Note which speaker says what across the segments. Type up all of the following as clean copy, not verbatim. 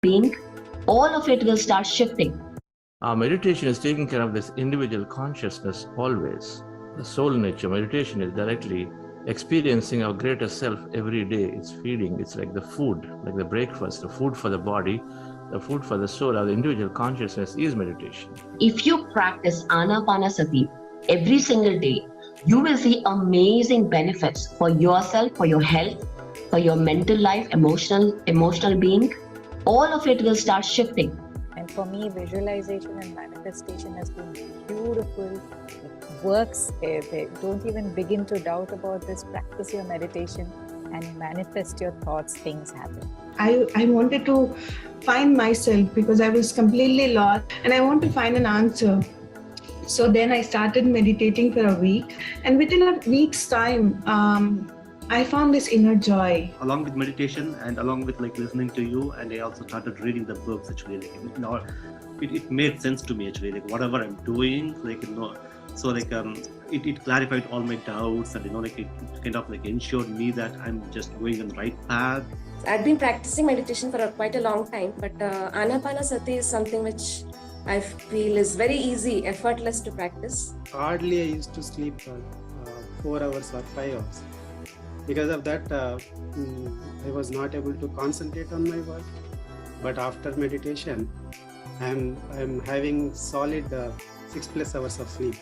Speaker 1: being, all of it will start shifting.
Speaker 2: Our meditation is taking care of this individual consciousness always. The soul nature meditation is directly experiencing our greater self every day. It's feeding, it's like the food, like the breakfast, the food for the body, the food for the soul. Our individual consciousness is meditation.
Speaker 1: If you practice Anapanasati every single day, you will see amazing benefits for yourself, for your health, for your mental life, emotional being. All of it will start shifting.
Speaker 3: And for me, visualization and manifestation has been beautiful. It works. Don't even begin to doubt about this. Practice your meditation and manifest your thoughts. Things happen.
Speaker 4: I wanted to find myself because I was completely lost and I want to find an answer. So then I started meditating for a week, and within a week's time, I found this inner joy.
Speaker 5: Along with meditation and along with listening to you, and I also started reading the books actually. It made sense to me actually. Whatever I'm doing, so it clarified all my doubts, and it kind of ensured me that I'm just going on the right path.
Speaker 6: I've been practicing meditation for quite a long time, but Anapanasati is something which I feel is very easy, effortless to practice.
Speaker 7: Hardly I used to sleep 4 hours or 5 hours. Because of that, I was not able to concentrate on my work. But after meditation, I'm having solid 6+ hours of sleep.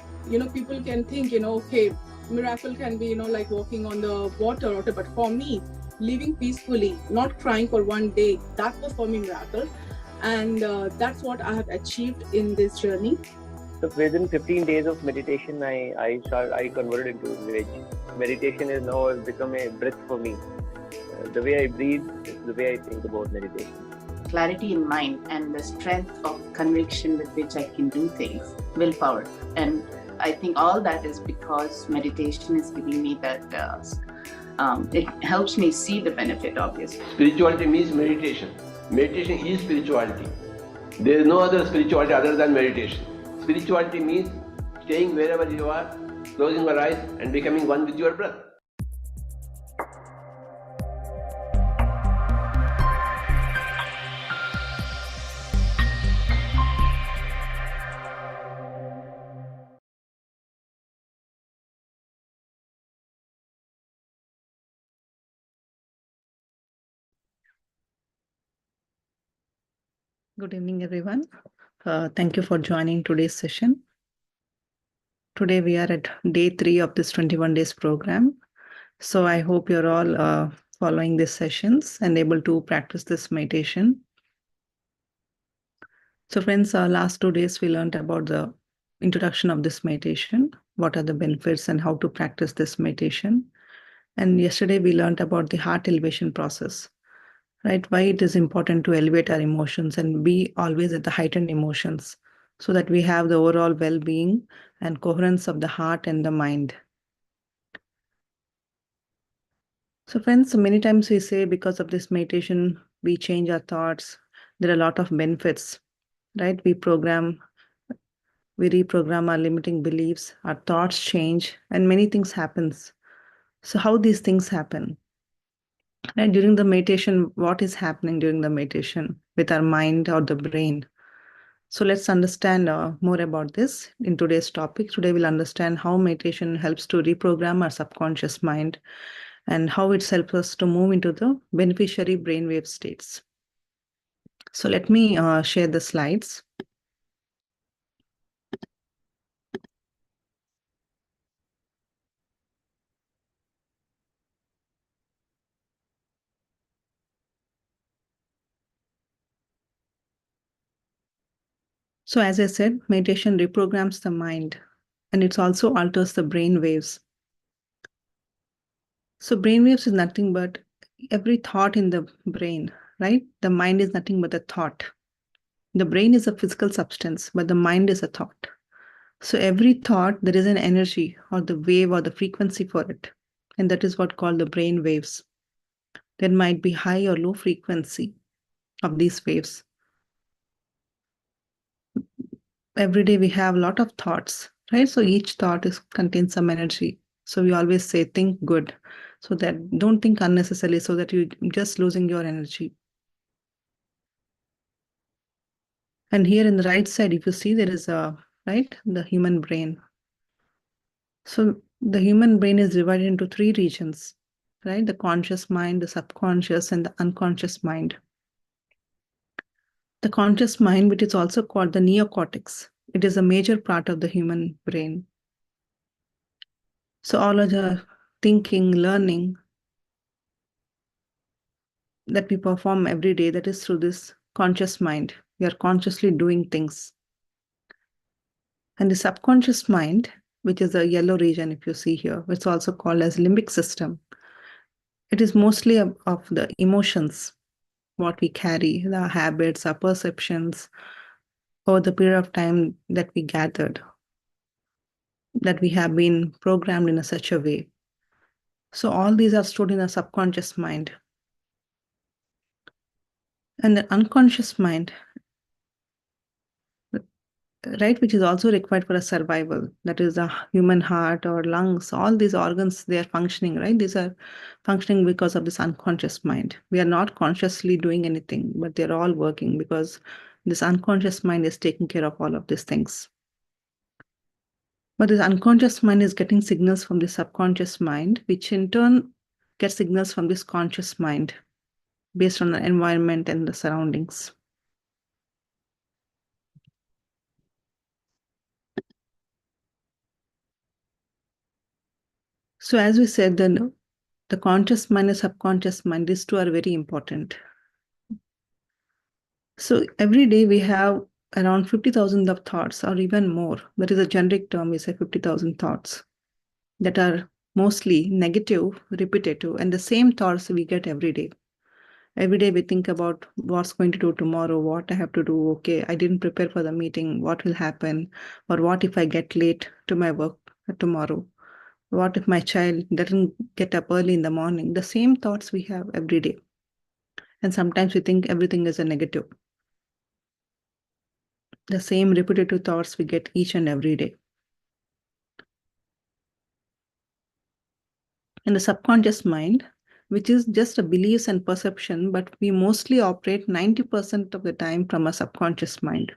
Speaker 8: People can think, okay, miracle can be, like walking on the water, but for me, living peacefully, not crying for one day. That was for me miracle, and that's what I have achieved in this journey.
Speaker 9: So within 15 days of meditation, I converted into veg. Meditation is now has become a breath for me. The way I breathe is the way I think about meditation.
Speaker 10: Clarity in mind and the strength of conviction with which I can do things, willpower. And I think all that is because meditation is giving me that, it helps me see the benefit, obviously.
Speaker 11: Spirituality means meditation. Meditation is spirituality. There is no other spirituality other than meditation. Spirituality means staying wherever you are, closing your eyes and becoming one with your breath.
Speaker 12: Good evening, everyone. Thank you for joining today's session. Today we are at day 3 of this 21 days program. So I hope you're all following these sessions and able to practice this meditation. So friends, last 2 days we learned about the introduction of this meditation, what are the benefits and how to practice this meditation. And yesterday we learned about the heart elevation process. Right, why it is important to elevate our emotions and be always at the heightened emotions so that we have the overall well-being and coherence of the heart and the mind. So friends, many times we say because of this meditation, we change our thoughts. There are a lot of benefits, right? We reprogram our limiting beliefs, our thoughts change, and many things happens. So how these things happen? And during the meditation, what is happening during the meditation with our mind or the brain? So let's understand more about this in today's topic. Today we'll understand how meditation helps to reprogram our subconscious mind and how it helps us to move into the beneficiary brainwave states. So let me share the slides. So as I said, meditation reprograms the mind and it also alters the brain waves. So brain waves is nothing but every thought in the brain, right? The mind is nothing but a thought. The brain is a physical substance, but the mind is a thought. So every thought, there is an energy or the wave or the frequency for it. And that is what called the brain waves. There might be high or low frequency of these waves. Every day we have a lot of thoughts, right? So each thought contains some energy. So we always say, think good. So that don't think unnecessarily so that you're just losing your energy. And here in the right side, if you see, there is the human brain. So the human brain is divided into 3 regions, right? The conscious mind, the subconscious, and the unconscious mind. The conscious mind, which is also called the neocortex, it is a major part of the human brain. So all of the thinking, learning that we perform every day, that is through this conscious mind. We are consciously doing things. And the subconscious mind, which is the yellow region, if you see here, it's also called as limbic system. It is mostly of the emotions, what we carry, the habits, our perceptions, over the period of time that we gathered, that we have been programmed in such a way. So all these are stored in a subconscious mind. And the unconscious mind, right, which is also required for a survival, that is the human heart or lungs, all these organs, they are functioning, right? These are functioning because of this unconscious mind. We are not consciously doing anything, but they're all working because this unconscious mind is taking care of all of these things. But this unconscious mind is getting signals from the subconscious mind, which in turn gets signals from this conscious mind based on the environment and the surroundings. So as we said, then The conscious mind and subconscious mind, these two are very important. So every day we have around 50,000 of thoughts or even more. That is a generic term, we say 50,000 thoughts that are mostly negative, repetitive, and the same thoughts we get every day. Every day we think about what's going to do tomorrow, what I have to do. Okay, I didn't prepare for the meeting. What will happen? Or what if I get late to my work tomorrow? What if my child doesn't get up early in the morning? The same thoughts we have every day. And sometimes we think everything is a negative. The same repetitive thoughts we get each and every day. And the subconscious mind, which is just a beliefs and perception, but we mostly operate 90% of the time from a subconscious mind.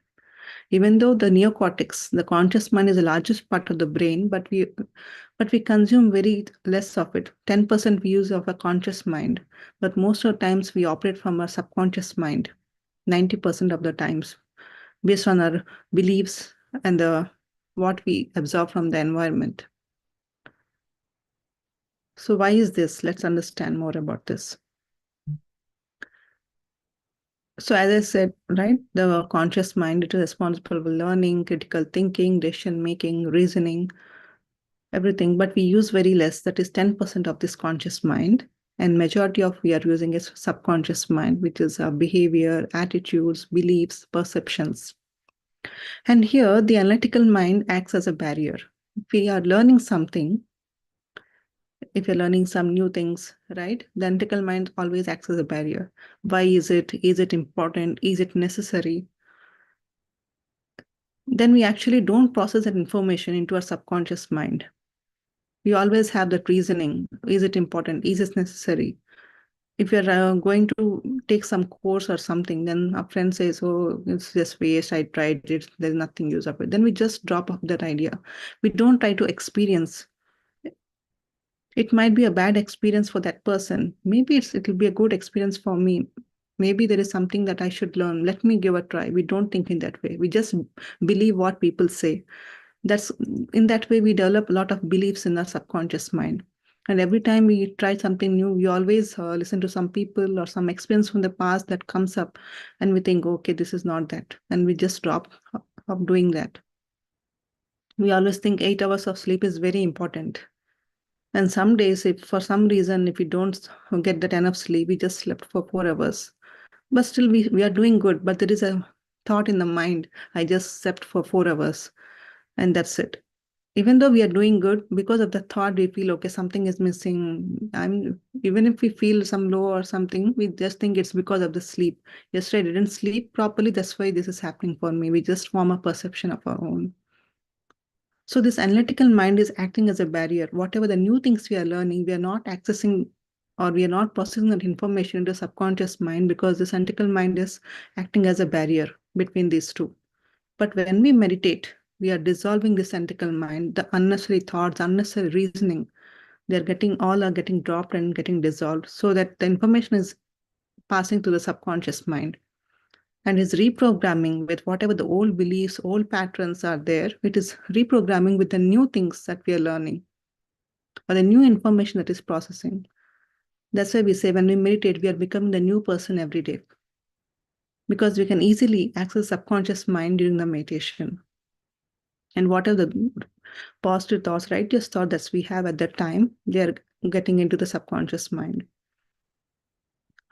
Speaker 12: Even though the neocortex, the conscious mind, is the largest part of the brain, but we consume very less of it. 10% we use of a conscious mind, but most of the times we operate from a subconscious mind, 90% of the times, based on our beliefs and what we absorb from the environment. So why is this? Let's understand more about this. So as I said, right, the conscious mind, it is responsible for learning, critical thinking, decision making, reasoning, everything, but we use very less. That is 10% of this conscious mind. And majority of we are using is subconscious mind, which is our behavior, attitudes, beliefs, perceptions. And here the analytical mind acts as a barrier. If we are learning something, if you're learning some new things, right, the analytical mind always acts as a barrier. Why is it? Is it important? Is it necessary? Then we actually don't process that information into our subconscious mind. We always have that reasoning. Is it important? Is it necessary? If you're going to take some course or something, then a friend says, oh, it's just waste, I tried it, there's nothing use of it. Then we just drop off that idea. We don't try to experience. It might be a bad experience for that person. Maybe it'll be a good experience for me. Maybe there is something that I should learn. Let me give a try. We don't think in that way. We just believe what people say. That's in that way we develop a lot of beliefs in our subconscious mind. And every time we try something new, we always listen to some people or some experience from the past that comes up, and we think, okay, this is not that. And we just drop of doing that. We always think 8 hours of sleep is very important. And some days, if for some reason, if we don't get that enough sleep, we just slept for 4 hours. But still we are doing good. But there is a thought in the mind, I just slept for 4 hours and that's it. Even though we are doing good, because of the thought, we feel, okay, something is missing. Even if we feel some low or something, we just think it's because of the sleep. Yesterday I didn't sleep properly. That's why this is happening for me. We just form a perception of our own. So this analytical mind is acting as a barrier. Whatever the new things we are learning, we are not accessing or we are not processing that information into subconscious mind because this analytical mind is acting as a barrier between these two. But when we meditate, we are dissolving this analytical mind, the unnecessary thoughts, unnecessary reasoning, all are getting dropped and getting dissolved so that the information is passing to the subconscious mind and is reprogramming with whatever the old beliefs, old patterns are there. It is reprogramming with the new things that we are learning or the new information that is processing. That's why we say when we meditate, we are becoming the new person every day because we can easily access subconscious mind during the meditation. And what are the positive thoughts, righteous thoughts that we have at that time, they are getting into the subconscious mind.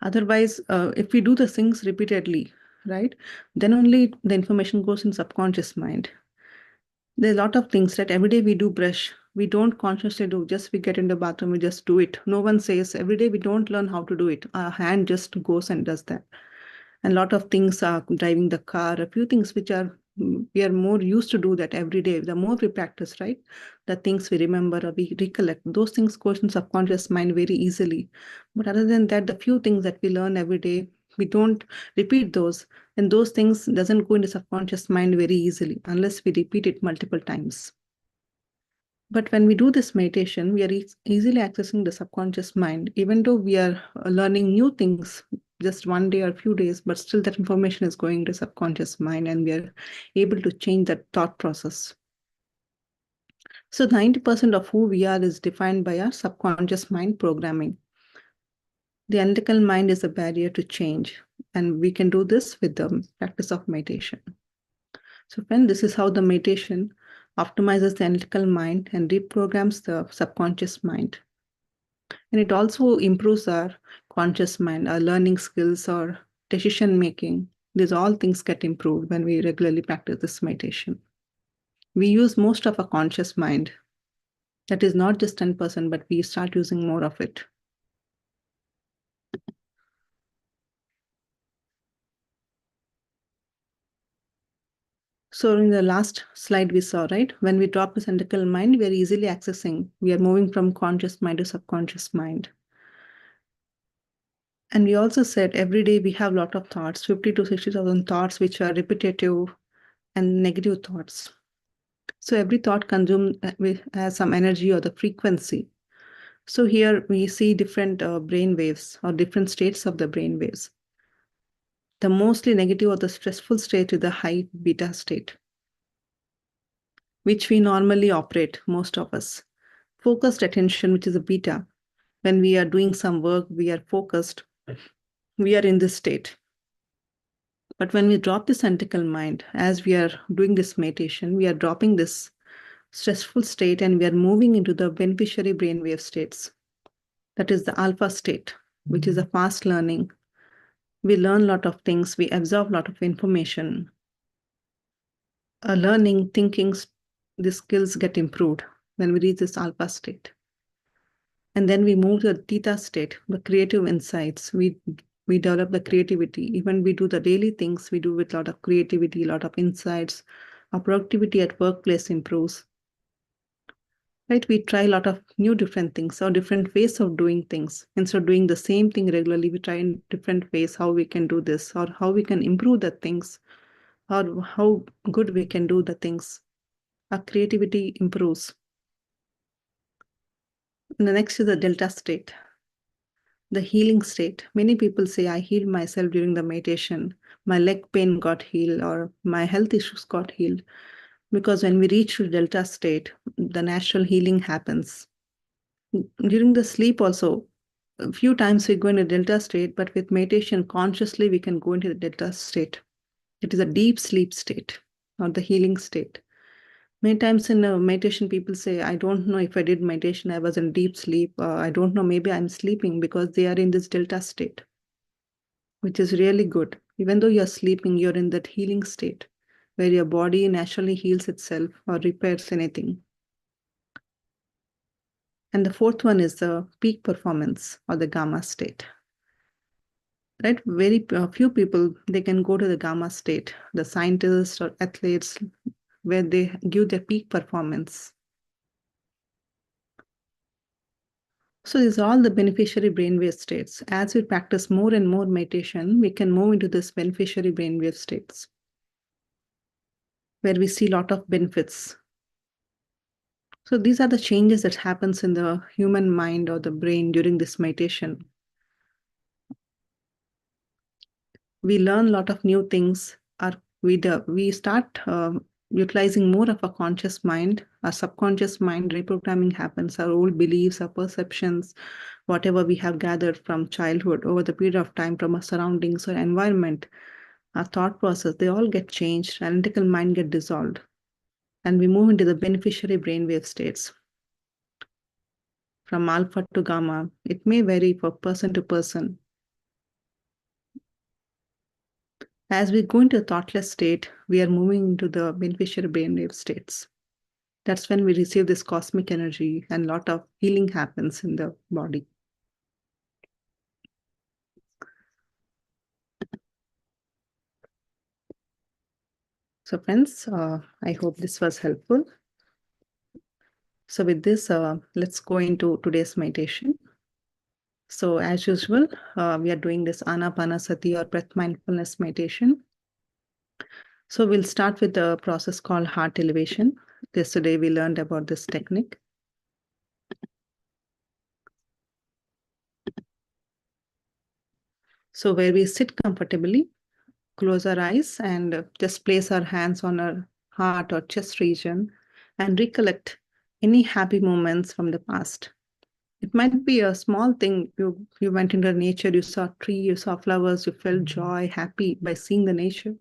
Speaker 12: Otherwise, if we do the things repeatedly, right, then only the information goes in subconscious mind. There are a lot of things that every day we do brush. We don't consciously do, just we get in the bathroom, we just do it. No one says every day we don't learn how to do it. Our hand just goes and does that. And a lot of things are driving the car, a few things which are, we are more used to do that every day. The more we practice, right, the things we remember or we recollect, those things go in subconscious mind very easily. But other than that, the few things that we learn every day, we don't repeat those. And those things doesn't go into subconscious mind very easily unless we repeat it multiple times. But when we do this meditation, we are easily accessing the subconscious mind, even though we are learning new things just one day or a few days, but still that information is going to subconscious mind and we are able to change that thought process. So 90% of who we are is defined by our subconscious mind programming. The analytical mind is a barrier to change, and we can do this with the practice of meditation. So friend, this is how the meditation optimizes the analytical mind and reprograms the subconscious mind. And it also improves our conscious mind, our learning skills, or decision making. These all things get improved when we regularly practice this meditation. We use most of our conscious mind. That is not just 10%, but we start using more of it. So in the last slide we saw, right? When we drop this analytical mind, we are easily accessing. We are moving from conscious mind to subconscious mind. And we also said every day we have a lot of thoughts, 50 to 60,000 thoughts, which are repetitive and negative thoughts. So every thought consumes has some energy or the frequency. So here we see different brain waves or different states of the brain waves. The mostly negative or the stressful state is the high beta state, which we normally operate, most of us. Focused attention, which is a beta. When we are doing some work, we are focused, we are in this state. But when we drop this analytical mind, as we are doing this meditation, we are dropping this stressful state and we are moving into the beneficiary brainwave states. That is the alpha state, which is a fast learning. We learn a lot of things, we absorb a lot of information. Learning, thinking, the skills get improved when we reach this alpha state. And then we move to the theta state, the creative insights. We develop the creativity. Even we do the daily things, we do with a lot of creativity, a lot of insights. Our productivity at workplace improves. Right? We try a lot of new different things or different ways of doing things. Instead of doing the same thing regularly, we try in different ways how we can do this or how we can improve the things or how good we can do the things. Our creativity improves. And the next is the delta state, the healing state. Many people say, I healed myself during the meditation. My leg pain got healed or my health issues got healed. Because when we reach to delta state, the natural healing happens. During the sleep also, a few times we go into delta state, but with meditation, consciously we can go into the delta state. It is a deep sleep state or the healing state. Many times in meditation, people say, I don't know if I did meditation, I was in deep sleep. I don't know, maybe I'm sleeping because they are in this delta state, which is really good. Even though you're sleeping, you're in that healing state where your body naturally heals itself or repairs anything. And the fourth one is the peak performance or the gamma state. Right? Very few people, they can go to the gamma state, the scientists or athletes, where they give their peak performance. So these are all the beneficiary brainwave states. As we practice more and more meditation, we can move into this beneficiary brainwave states, where we see a lot of benefits. So these are the changes that happens in the human mind or the brain during this meditation. We learn a lot of new things. We start utilizing more of our conscious mind. Our subconscious mind reprogramming happens. Our old beliefs, our perceptions, whatever we have gathered from childhood over the period of time from our surroundings or environment, our thought process, they all get changed. Analytical mind get dissolved. And we move into the beneficiary brainwave states. From alpha to gamma, it may vary from person to person. As we go into a thoughtless state, we are moving into the beneficiary brainwave states. That's when we receive this cosmic energy and a lot of healing happens in the body. So friends, I hope this was helpful. So with this, let's go into today's meditation. So as usual, we are doing this Anapanasati or breath mindfulness meditation. So we'll start with the process called heart elevation. Yesterday we learned about this technique. So where we sit comfortably, close our eyes and just place our hands on our heart or chest region and recollect any happy moments from the past. It might be a small thing. You went into nature, you saw a tree, you saw flowers, you felt joy, happy by seeing the nature.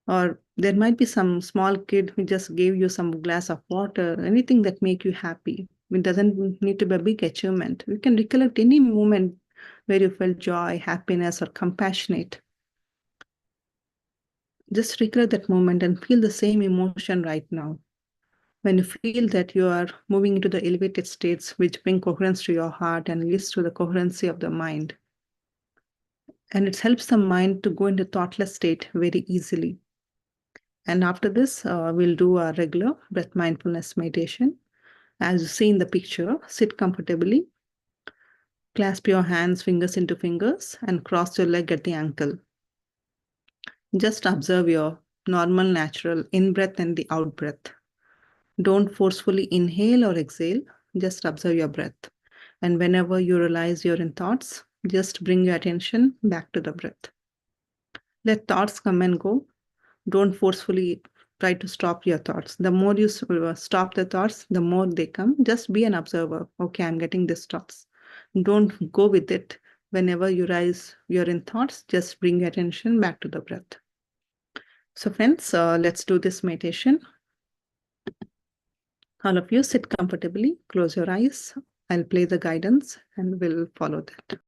Speaker 12: Or there might be some small kid who just gave you some glass of water, anything that make you happy. It doesn't need to be a big achievement. You can recollect any moment where you felt joy, happiness, or compassionate. Just recollect that moment and feel the same emotion right now. When you feel that you are moving into the elevated states which bring coherence to your heart and leads to the coherency of the mind. And it helps the mind to go into thoughtless state very easily. And after this, we'll do our regular breath mindfulness meditation. As you see in the picture, sit comfortably, clasp your hands, fingers into fingers, and cross your leg at the ankle. Just observe your normal, natural in-breath and the out-breath. Don't forcefully inhale or exhale, just observe your breath. And whenever you realize you're in thoughts, just bring your attention back to the breath. Let thoughts come and go. Don't forcefully try to stop your thoughts. The more you stop the thoughts, the more they come. Just be an observer. Okay, I'm getting these thoughts. Don't go with it. Whenever you realize you're in thoughts, just bring your attention back to the breath. So friends, let's do this meditation. All of you sit comfortably, close your eyes. I'll play the guidance and we'll follow that.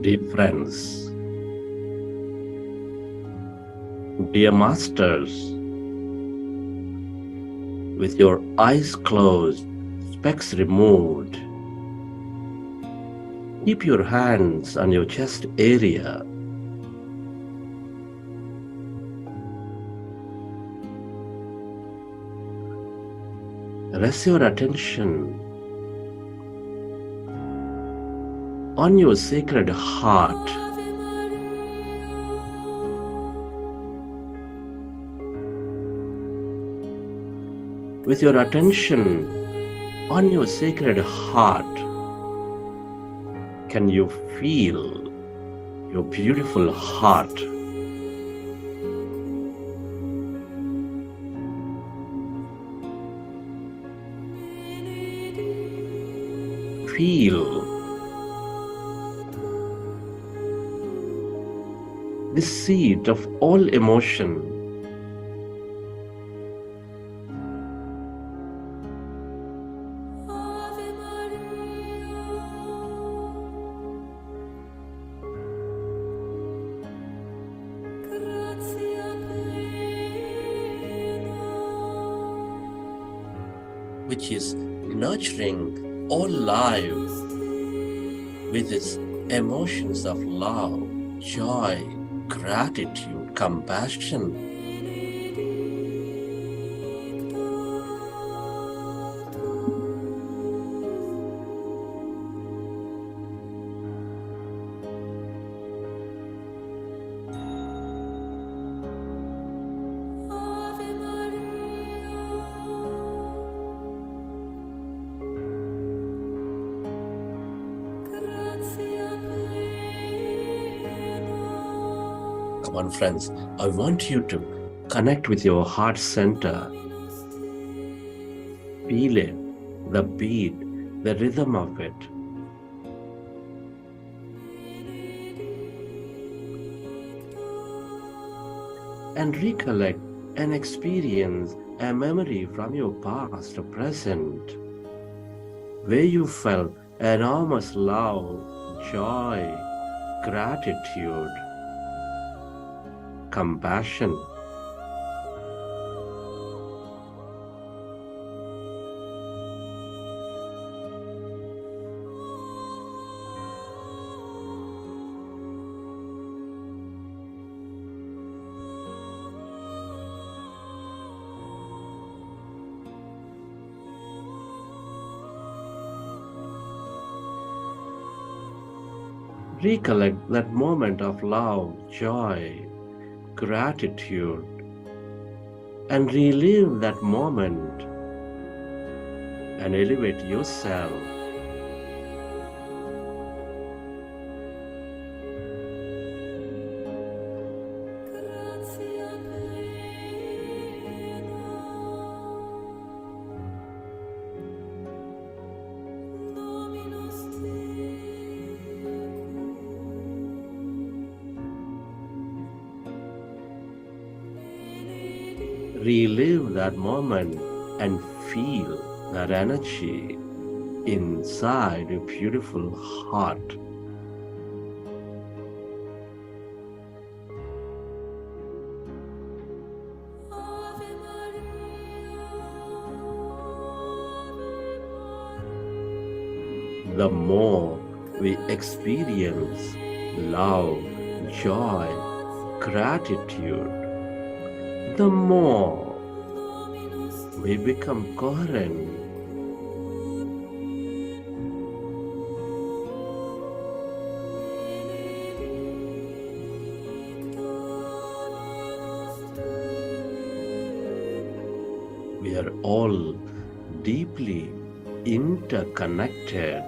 Speaker 2: Dear friends, dear masters, with your eyes closed, specs removed, keep your hands on your chest area. Rest your attention on your sacred heart. With your attention on your sacred heart, can you feel your beautiful heart? Feel the seat of all emotion. Which is nurturing all life with its emotions of love, joy, gratitude, compassion. Come on, friends, I want you to connect with your heart center. Feel it, the beat, the rhythm of it. And recollect and experience a memory from your past or present, where you felt enormous love, joy, gratitude, compassion. Recollect that moment of love, joy, gratitude, and relive that moment and elevate yourself. Relive that moment and feel that energy inside your beautiful heart. The more we experience love, joy, gratitude, the more we become coherent. We are all deeply interconnected.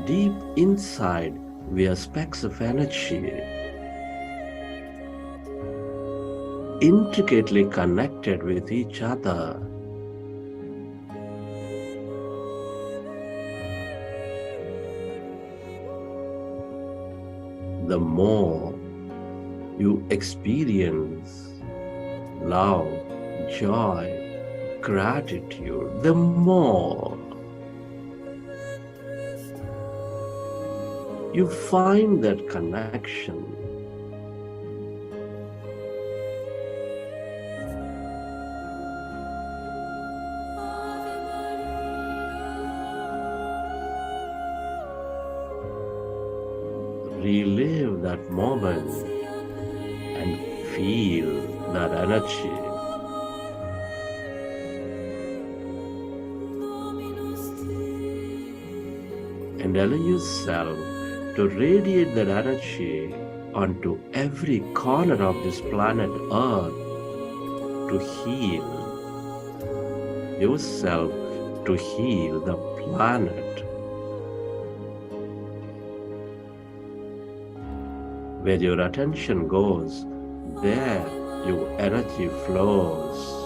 Speaker 2: Deep inside, we are specks of energy, intricately connected with each other. The more you experience love, joy, gratitude, the more you find that connection. Relive that moment and feel that energy. And allow yourself to radiate that energy onto every corner of this planet Earth to heal yourself, to heal the planet. Where your attention goes, there your energy flows.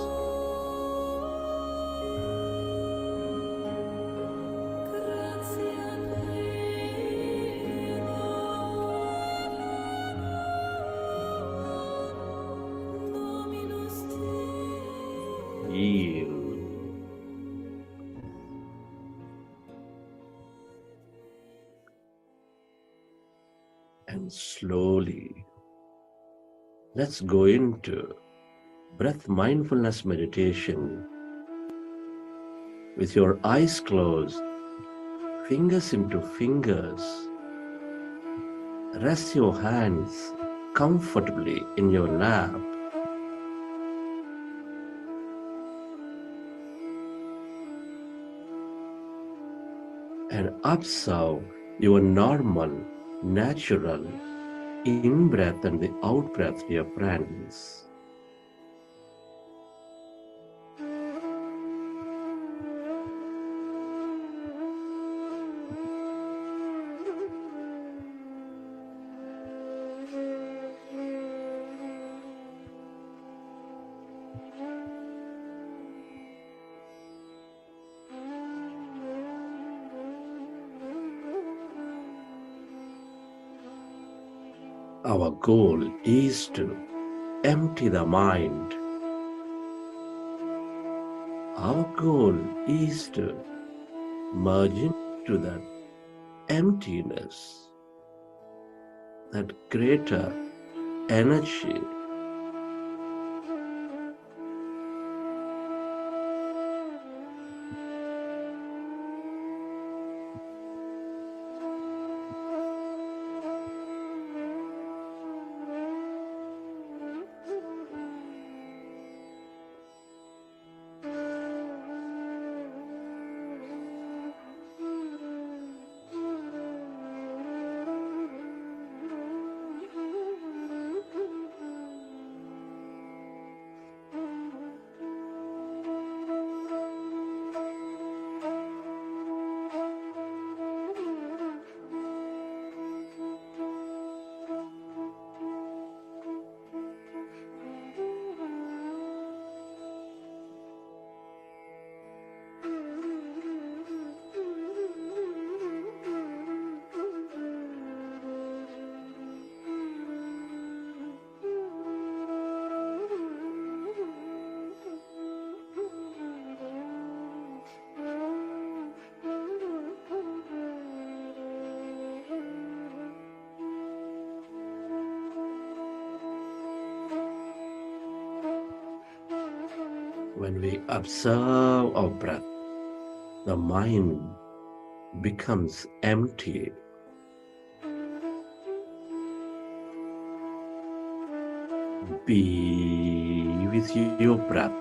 Speaker 2: Heal. And slowly, let's go into breath mindfulness meditation. With your eyes closed, fingers into fingers, rest your hands comfortably in your lap. And observe your normal, natural in-breath and the out-breath, dear friends. Our goal is to empty the mind. Our goal is to merge into that emptiness, that greater energy.
Speaker 13: When we observe our breath, the mind becomes empty. Be with your breath.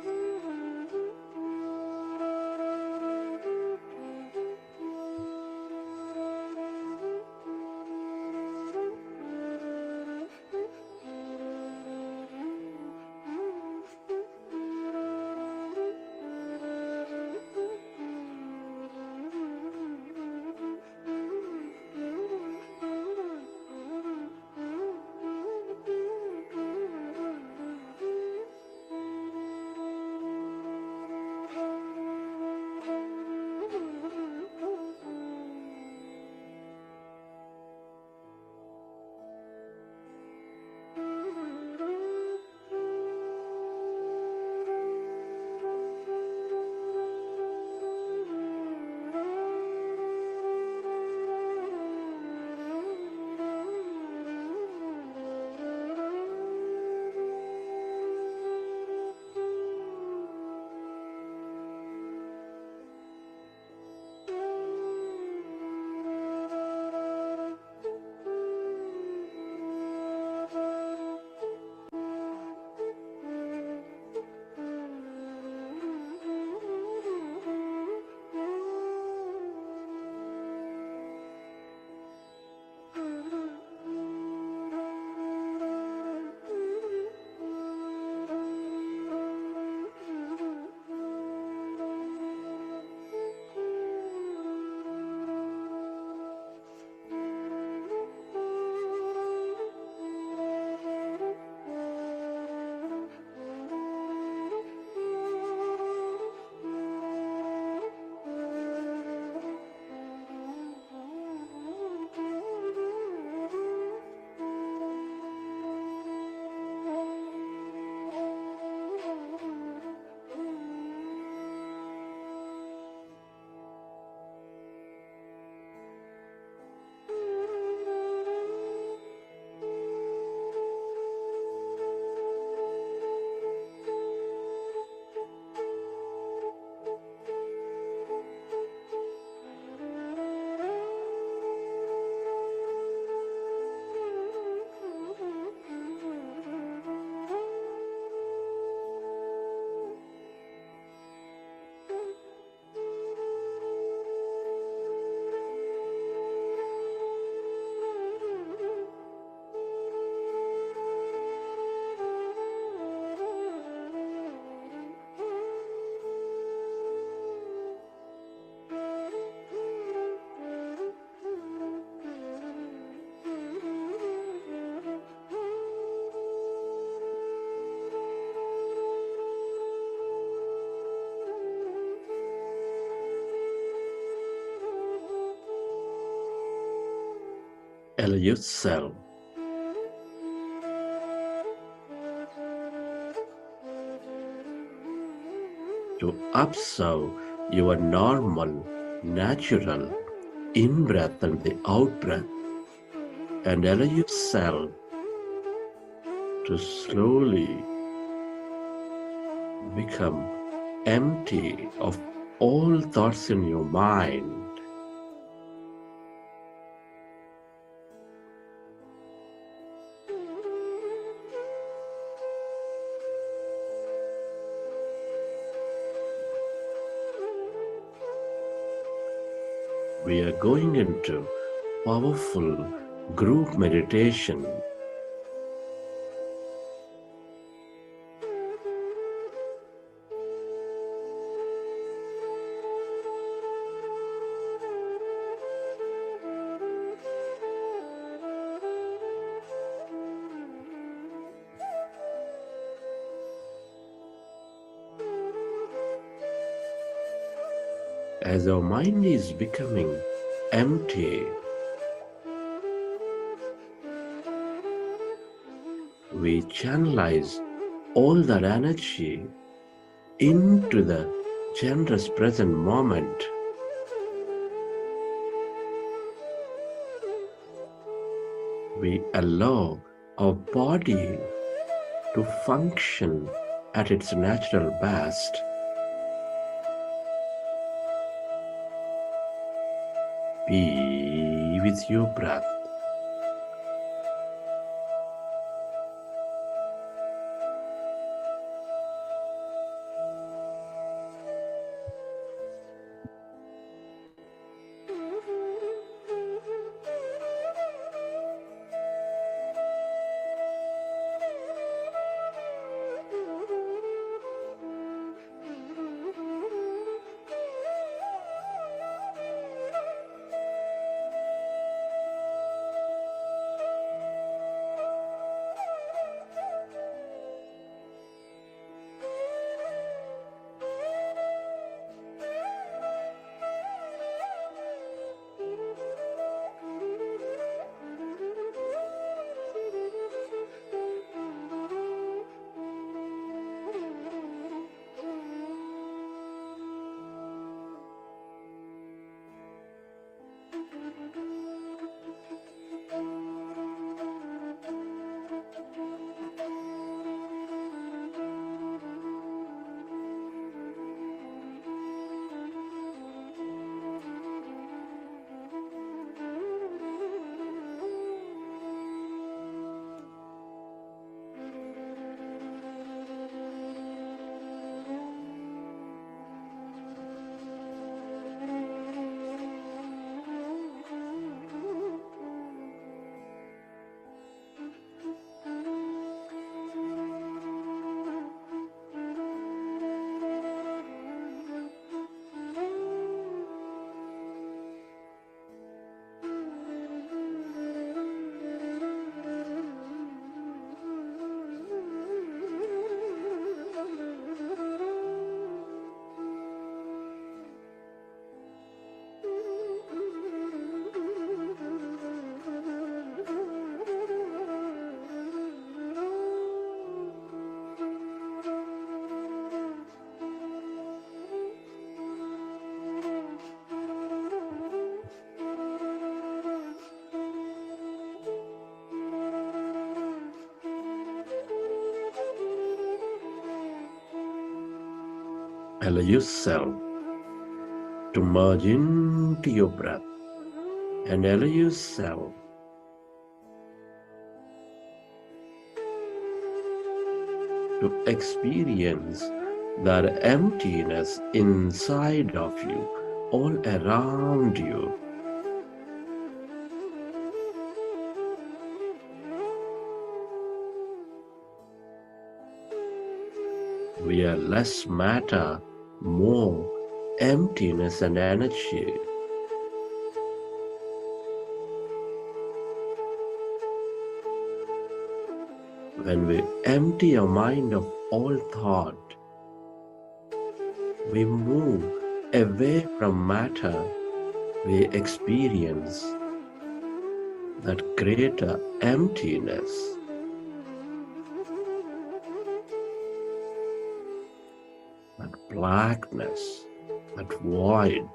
Speaker 13: Allow yourself to observe your normal, natural in-breath and the out-breath, and allow yourself to slowly become empty of all thoughts in your mind. We are going into powerful group meditation. As our mind is becoming empty, we channelize all that energy into the generous present moment. We allow our body to function at its natural best. Be with your breath. Allow yourself to merge into your breath and allow yourself to experience that emptiness inside of you, all around you. We are less matter, more emptiness and energy. When we empty our mind of all thought, we move away from matter, we experience that greater emptiness. That blackness, that void.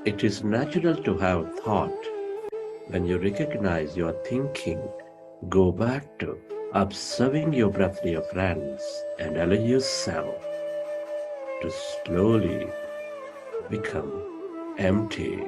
Speaker 13: It is natural to have thought. When you recognize your thinking, go back to observing your breath, dear friends, and allow yourself to slowly become empty.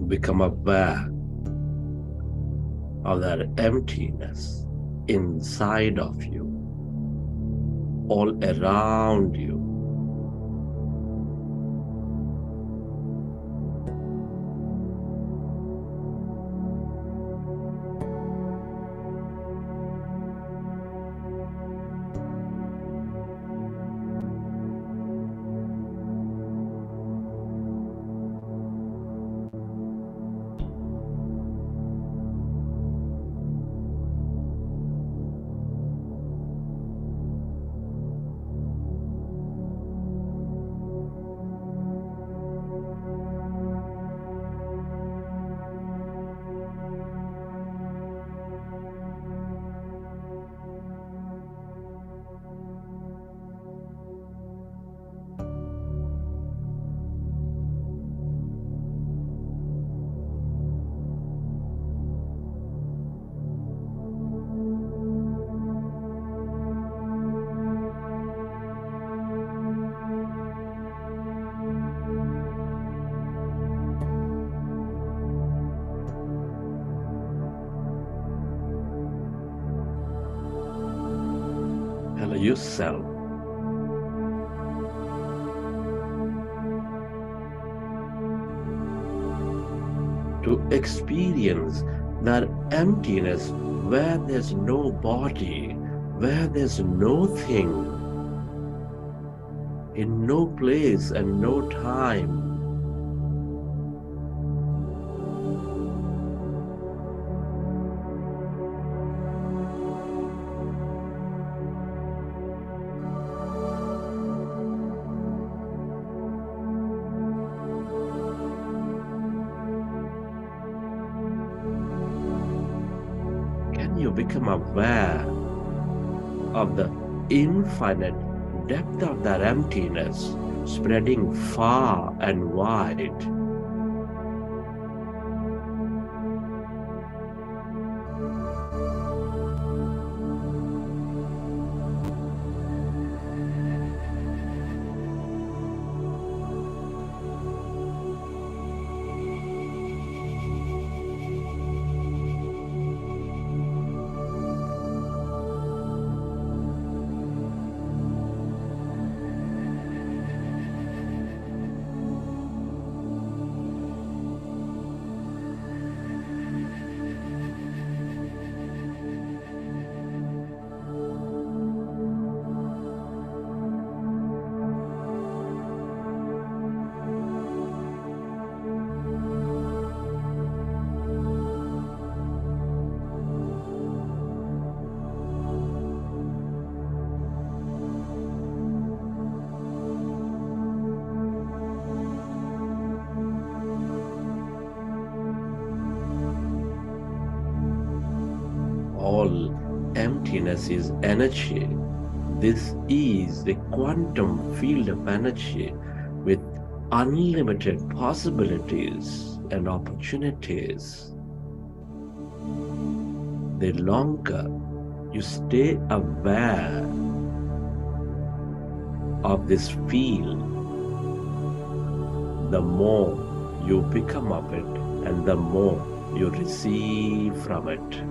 Speaker 13: Become aware of that emptiness inside of you, all around you. Allow yourself to experience that emptiness where there's no body, where there's no thing, in no place and no time. You become aware of the infinite depth of that emptiness spreading far and wide. emptiness is energy. This is the quantum field of energy with unlimited possibilities and opportunities. The longer you stay aware of this field, the more you become of it and the more you receive from it.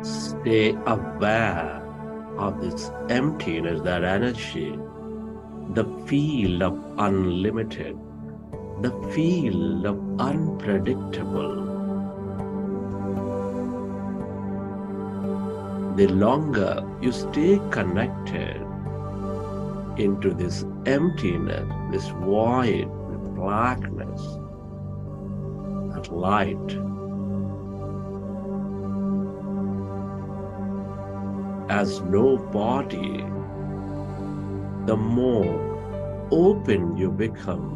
Speaker 13: Stay aware of this emptiness, that energy, the field of unlimited, the field of unpredictable. The longer you stay connected into this emptiness, this void, blackness, that light, as no body, the more open you become.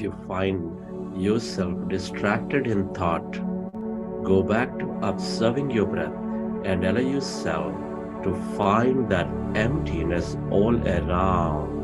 Speaker 13: If you find yourself distracted in thought, go back to observing your breath and allow yourself to find that emptiness all around.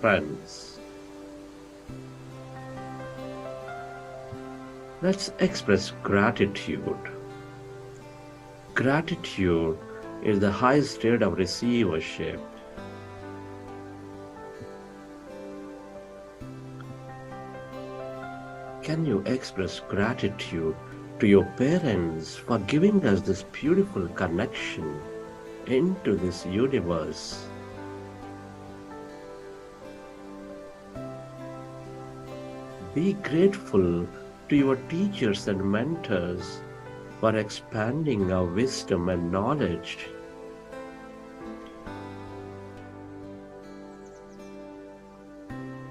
Speaker 13: Friends, let's express gratitude. Gratitude is the highest state of receivership. Can you express gratitude to your parents for giving us this beautiful connection into this universe? Be grateful to your teachers and mentors for expanding our wisdom and knowledge.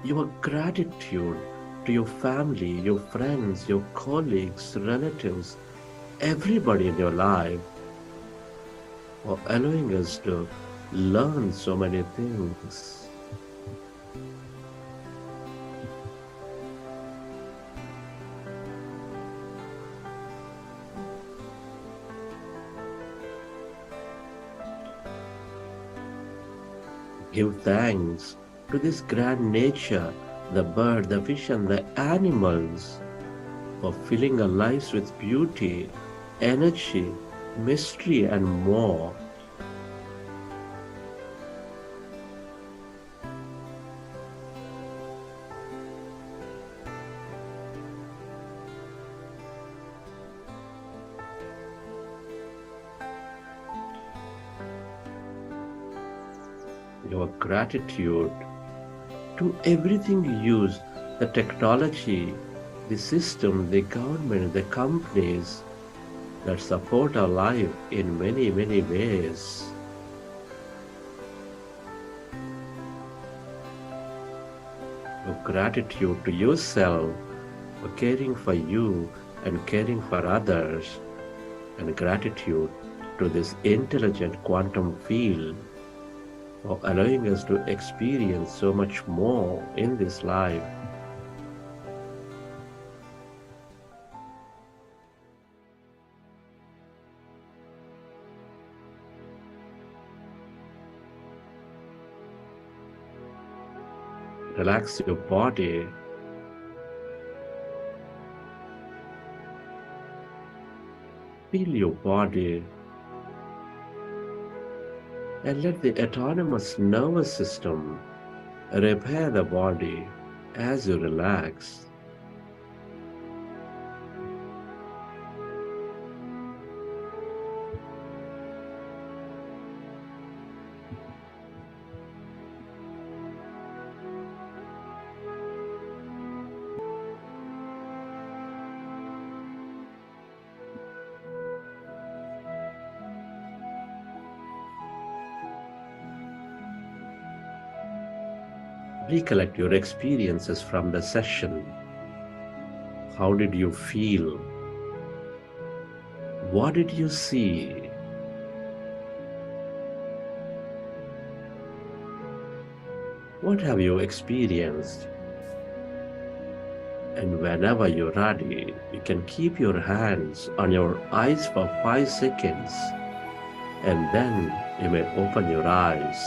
Speaker 13: Your gratitude to your family, your friends, your colleagues, relatives, everybody in your life for allowing us to learn so many things. Give thanks to this grand nature, the bird, the fish and the animals for filling our lives with beauty, energy, mystery and more. Your gratitude to everything you use, the technology, the system, the government, the companies that support our life in many, many ways. Your gratitude to yourself for caring for you and caring for others, and gratitude to this intelligent quantum field for allowing us to experience so much more in this life. Relax your body. Feel your body. And let the autonomous nervous system repair the body as you relax. Recollect your experiences from the session. How did you feel? What did you see? What have you experienced? And whenever you're ready, you can keep your hands on your eyes for 5 seconds, and then you may open your eyes.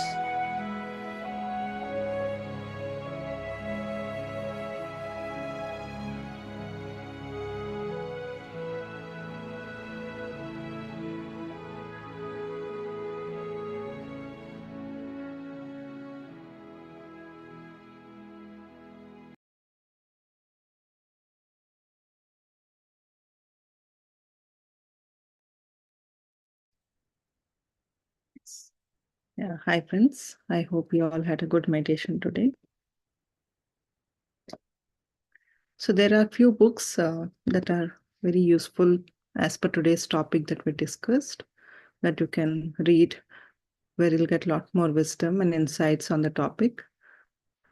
Speaker 12: Yeah, hi friends. I hope you all had a good meditation today. So there are a few books that are very useful as per today's topic that we discussed, that you can read, where you'll get a lot more wisdom and insights on the topic.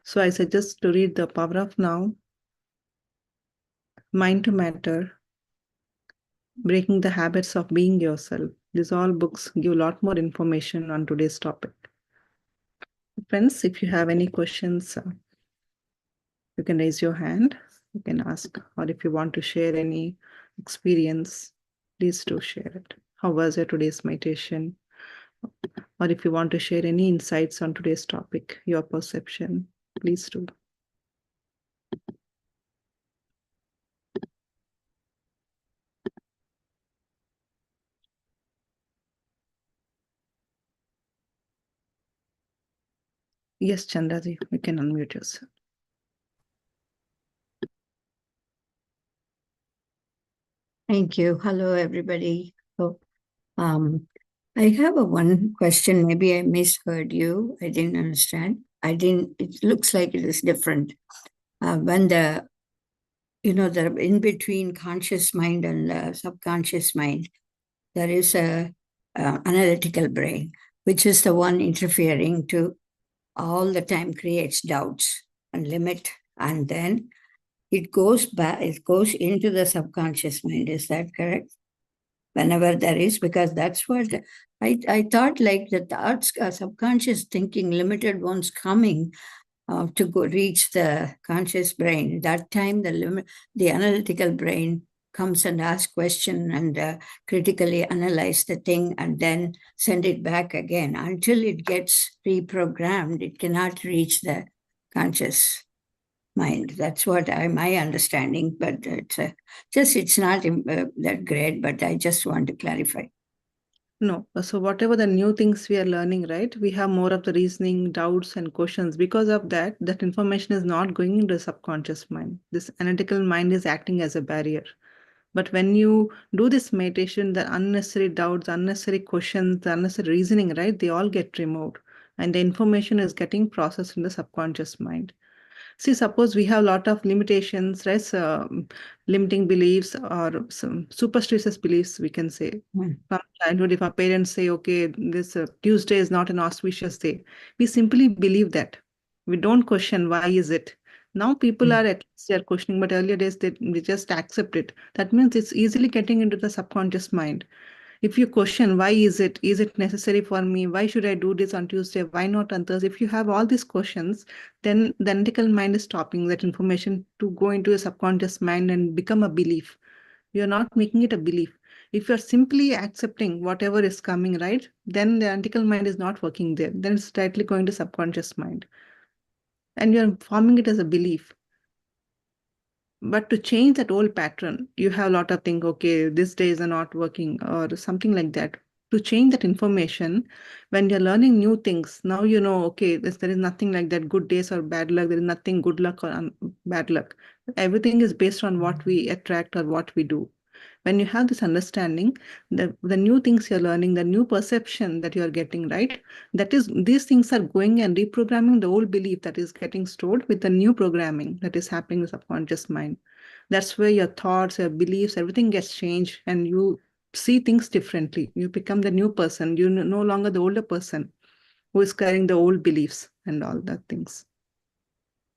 Speaker 12: So I suggest to read The Power of Now, Mind to Matter, Breaking the Habits of Being Yourself. These all books give a lot more information on today's topic. Friends, if you have any questions, you can raise your hand, you can ask, or if you want to share any experience, please do share it. How was your today's meditation? Or if you want to share any insights on today's topic, your perception, please do. Yes, Chandraji, you can unmute yourself.
Speaker 14: Thank you. Hello, everybody. So, I have a one question. Maybe I misheard you. I didn't understand. It looks like it is different. When the in between conscious mind and subconscious mind, there is a analytical brain, which is the one interfering to all the time creates doubts and limit, and then it goes back, it goes into the subconscious mind. Is that correct? Whenever there is, because that's what I thought, like the thoughts, subconscious thinking, limited ones coming to go reach the conscious brain. That time, the analytical brain comes and asks question and critically analyze the thing and then send it back again. Until it gets reprogrammed, it cannot reach the conscious mind. That's what my understanding, but it's not that great, but I just want to clarify.
Speaker 12: No, so whatever the new things we are learning, right? We have more of the reasoning, doubts, and questions. Because of that, that information is not going into the subconscious mind. This analytical mind is acting as a barrier. But when you do this meditation, the unnecessary doubts, unnecessary questions, the unnecessary reasoning, right? They all get removed. And the information is getting processed in the subconscious mind. See, suppose we have a lot of limitations, right? Limiting beliefs or some superstitious beliefs, we can say. From childhood, if our parents say, okay, this Tuesday is not an auspicious day, we simply believe that. We don't question why is it. Now people are at least they're questioning, but earlier days they just accept it. That means it's easily getting into the subconscious mind. If you question why is it necessary for me, why should I do this on Tuesday, why not on Thursday, if you have all these questions, then the analytical mind is stopping that information to go into the subconscious mind and become a belief. You're not making it a belief. If you're simply accepting whatever is coming, right, then the analytical mind is not working there. Then it's directly going to subconscious mind. And you're forming it as a belief. But to change that old pattern, you have a lot of things, okay, this days are not working or something like that. To change that information, when you're learning new things, now you know, okay, there is nothing like that, good days or bad luck. There is nothing good luck or bad luck. Everything is based on what we attract or what we do. When you have this understanding, the new things you're learning, the new perception that you're getting, right? That is, these things are going and reprogramming the old belief that is getting stored with the new programming that is happening in the subconscious mind. That's where your thoughts, your beliefs, everything gets changed and you see things differently. You become the new person. You're no longer the older person who is carrying the old beliefs and all that things.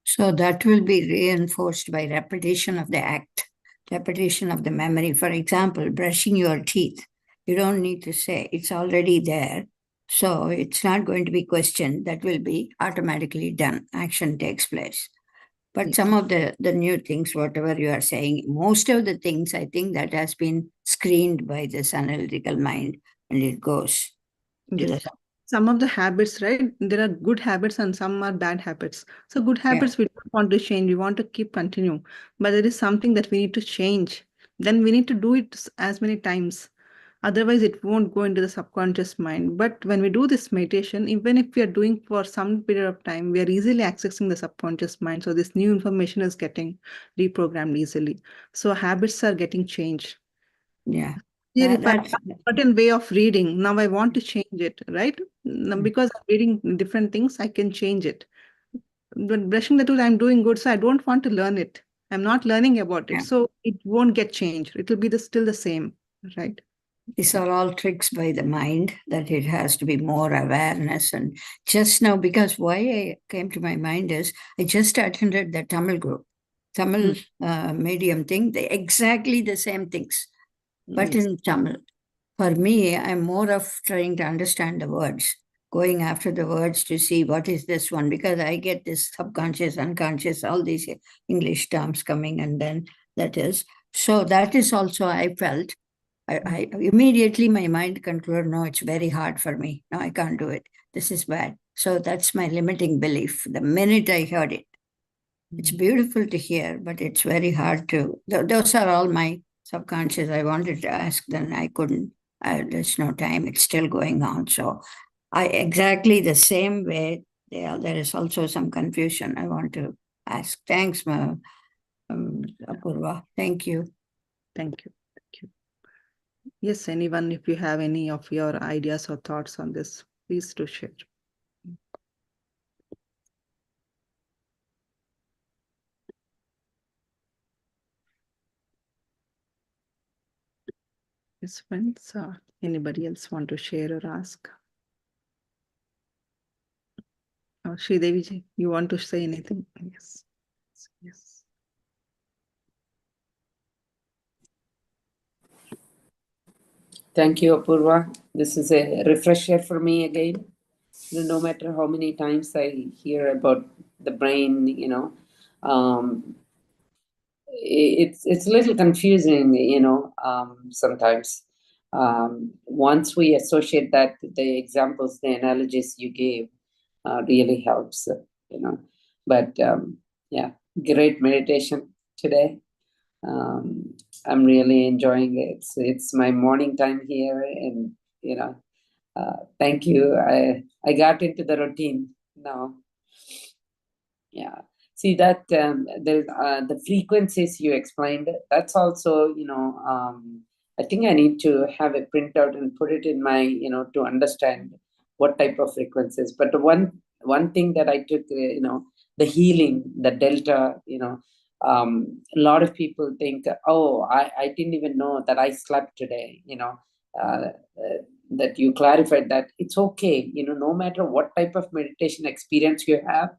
Speaker 14: So that will be reinforced by repetition of the act. Repetition of the memory. For example, brushing your teeth. You don't need to say, it's already there. So it's not going to be questioned. That will be automatically done. Action takes place. But some of the new things, whatever you are saying, most of the things, I think that has been screened by this analytical mind and it goes.
Speaker 12: Yes. Some of the habits, right? There are good habits and some are bad habits. So good habits we don't want to change. We want to keep continue. But there is something that we need to change. Then we need to do it as many times. Otherwise, it won't go into the subconscious mind. But when we do this meditation, even if we are doing for some period of time, we are easily accessing the subconscious mind. So this new information is getting reprogrammed easily. So habits are getting changed.
Speaker 14: Yeah.
Speaker 12: Here, if I have
Speaker 14: That's
Speaker 12: a certain way of reading, now I want to change it, right? Now, because I'm reading different things, I can change it. But brushing the tooth, I'm doing good, so I don't want to learn it. I'm not learning about it,
Speaker 14: Yeah.
Speaker 12: so it won't get changed. It will be still the same, right?
Speaker 14: These are all tricks by the mind, that it has to be more awareness. And just now, because why I came to my mind is I just attended the Tamil group, Tamil medium thing, they exactly the same things, but
Speaker 12: Yes.
Speaker 14: in Tamil. For me, I'm more of trying to understand the words, going after the words to see what is this one, because I get this subconscious, unconscious, all these English terms coming, and then that is. So that is also, I felt, I immediately my mind concluded, no, it's very hard for me. No, I can't do it. This is bad. So that's my limiting belief. The minute I heard it, it's beautiful to hear, but it's very hard to. Those are all my subconscious. I wanted to ask, then I couldn't. There's no time. It's still going on. So I exactly the same way. There is also some confusion. I want to ask. Thanks, Apurva. Thank you.
Speaker 12: Thank you. Thank you. Yes, anyone, if you have any of your ideas or thoughts on this, please do share. Yes, friends, anybody else want to share or ask? Sridevi ji, you want to say anything? Yes. Yes.
Speaker 15: Thank you, Apurva. This is a refresher for me again. No matter how many times I hear about the brain, it's a little confusing, sometimes. Once we associate that, the examples, the analogies you gave really helps, But yeah, great meditation today. I'm really enjoying it. It's my morning time here, and thank you. I got into the routine now. Yeah. See that the frequencies you explained. That's also I think I need to have a printout and put it in my to understand what type of frequencies. But the one thing that I took the healing, the delta, a lot of people think, oh, I didn't even know that I slept today, that you clarified that it's okay, no matter what type of meditation experience you have,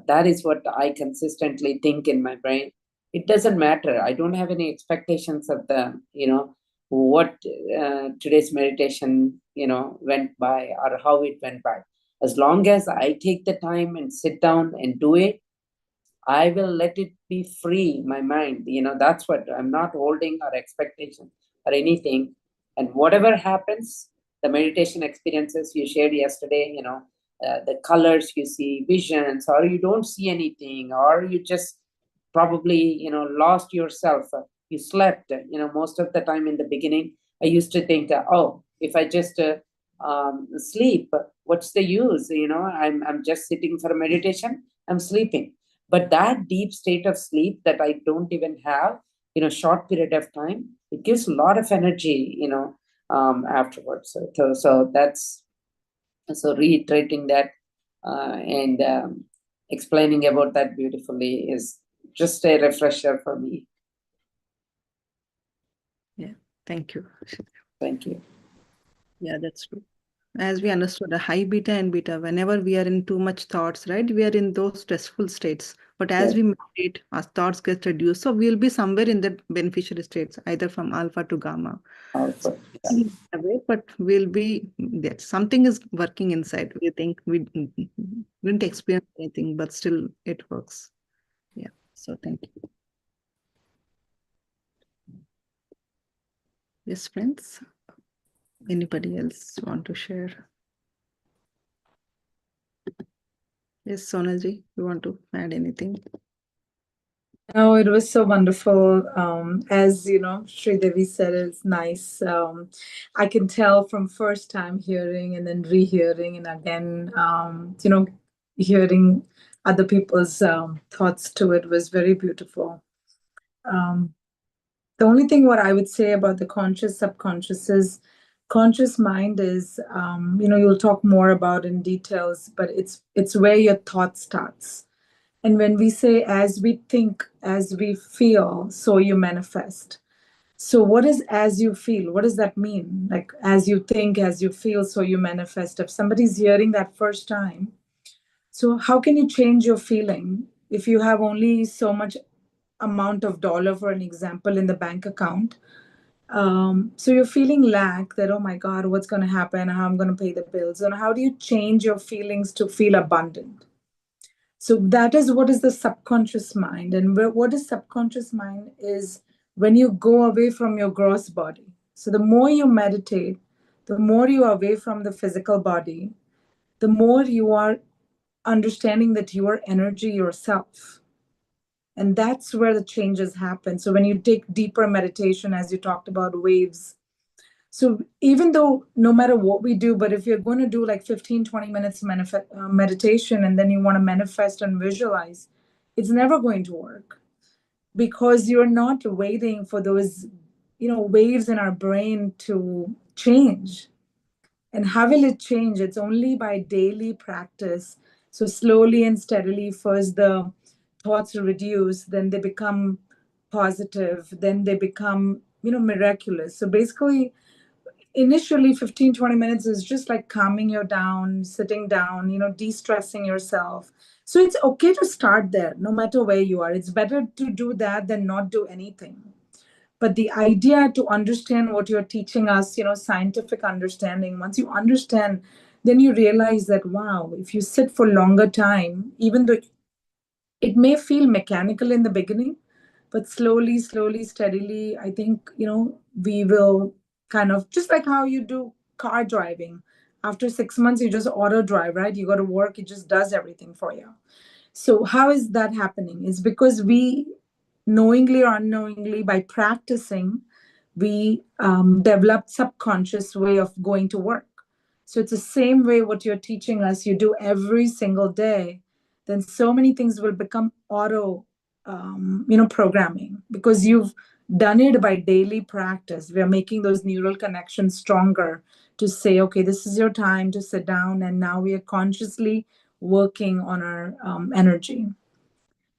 Speaker 15: that is what I consistently think in my brain. It doesn't matter. I don't have any expectations of the, what today's meditation, went by or how it went by. As long as I take the time and sit down and do it, I will let it be free, my mind. That's what I'm not holding or expectation or anything. And whatever happens, the meditation experiences you shared yesterday, the colors you see, visions, or you don't see anything, or you just probably, lost yourself. You slept, most of the time in the beginning, I used to think, oh, if I just sleep, what's the use? I'm just sitting for meditation, I'm sleeping. But that deep state of sleep that I don't even have in a short period of time, it gives a lot of energy, afterwards. So that's reiterating that and explaining about that beautifully is just a refresher for me.
Speaker 12: Yeah, thank you.
Speaker 15: Thank you.
Speaker 12: Yeah, that's true. As we understood, a high beta and beta, whenever we are in too much thoughts, right, we are in those stressful states. But as we meditate, our thoughts get reduced. So we'll be somewhere in the beneficiary states, either from alpha to gamma.
Speaker 15: Alpha,
Speaker 12: but we'll be there. Something is working inside. We think we didn't experience anything, but still it works. Yeah. So thank you. Yes, friends. Anybody else want to share? Yes, Sonalji, you want to add anything?
Speaker 16: Oh, it was so wonderful. As Sridevi said, it's nice. I can tell from first time hearing and then rehearing and again, hearing other people's thoughts to it was very beautiful. the only thing what I would say about the conscious subconscious is conscious mind is you'll talk more about in details, but it's where your thought starts. And when we say as we think, as we feel, so you manifest. So what is as you feel? What does that mean? Like as you think, as you feel, so you manifest. If somebody's hearing that first time, so how can you change your feeling if you have only so much amount of dollar, for an example, in the bank account? So you're feeling lack, that, oh my God, what's going to happen? How I'm going to pay the bills? And how do you change your feelings to feel abundant? So that is what is the subconscious mind. And what is subconscious mind is when you go away from your gross body. So the more you meditate, the more you are away from the physical body, the more you are understanding that you are energy yourself. And that's where the changes happen. So when you take deeper meditation, as you talked about waves, so even though no matter what we do, but if you're going to do like 15, 20 minutes meditation, and then you want to manifest and visualize, it's never going to work, because you're not waiting for those, waves in our brain to change. And how will it change? It's only by daily practice. So slowly and steadily, first the thoughts reduce, then they become positive, then they become, miraculous. So basically, initially 15, 20 minutes is just like calming you down, sitting down, de-stressing yourself. So it's okay to start there, no matter where you are. It's better to do that than not do anything. But the idea to understand what you're teaching us, scientific understanding, once you understand, then you realize that, wow, if you sit for longer time, even though it may feel mechanical in the beginning, but slowly, steadily, I think, we will kind of, just like how you do car driving. After 6 months, you just auto drive, right? You go to work, it just does everything for you. So how is that happening? It's because we, knowingly or unknowingly, by practicing, we develop subconscious way of going to work. So it's the same way what you're teaching us, you do every single day, then so many things will become auto, programming, because you've done it by daily practice. We are making those neural connections stronger to say, okay, this is your time to sit down, and now we are consciously working on our energy.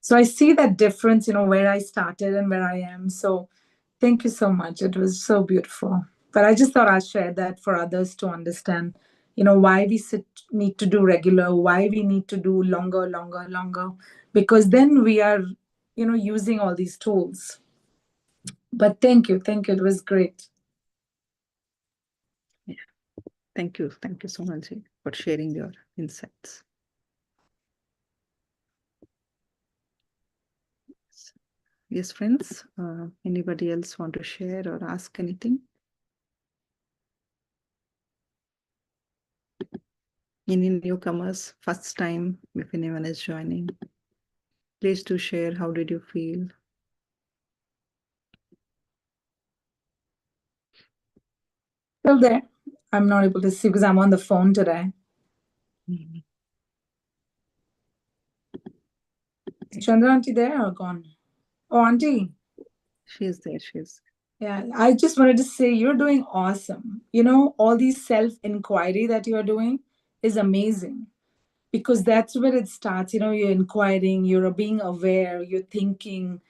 Speaker 16: So I see that difference, where I started and where I am. So thank you so much. It was so beautiful. But I just thought I'd share that for others to understand, why we need to do regular, why we need to do longer, because then we are, using all these tools. But thank you. It was great.
Speaker 12: Yeah. Thank you so much for sharing your insights. Yes, friends, anybody else want to share or ask anything? Any newcomers, first time, if anyone is joining, please do share. How did you feel?
Speaker 16: Still there. I'm not able to see because I'm on the phone today.
Speaker 12: Mm-hmm.
Speaker 16: Is Chandra auntie there or gone? Oh, auntie.
Speaker 12: She's there.
Speaker 16: Yeah, I just wanted to say you're doing awesome. All these self-inquiry that you're doing is amazing, because that's where it starts. You're inquiring, you're being aware, you're thinking,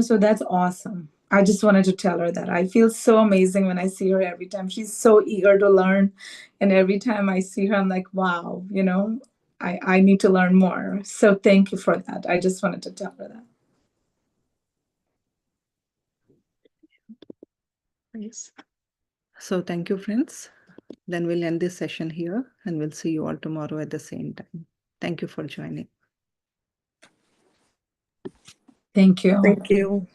Speaker 16: so that's awesome. I just wanted to tell her that. I feel so amazing when I see her every time. She's so eager to learn. And every time I see her, I'm like, wow, I need to learn more. So thank you for that. I just wanted to tell her that.
Speaker 12: Yes. So thank you, friends. Then we'll end this session here, and we'll see you all tomorrow at the same time. Thank you for joining.
Speaker 16: Thank you.
Speaker 15: Thank you,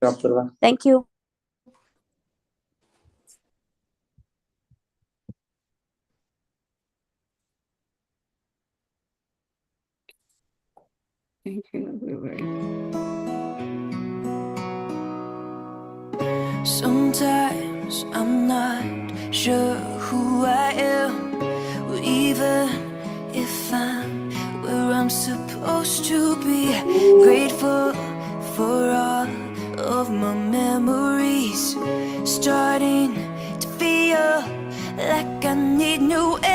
Speaker 15: Apurva.
Speaker 17: Thank you.
Speaker 12: Thank you, everybody.
Speaker 18: Sometimes I'm not sure who I am, or even if I'm where I'm supposed to be. Grateful for all of my memories starting to feel like I need new air.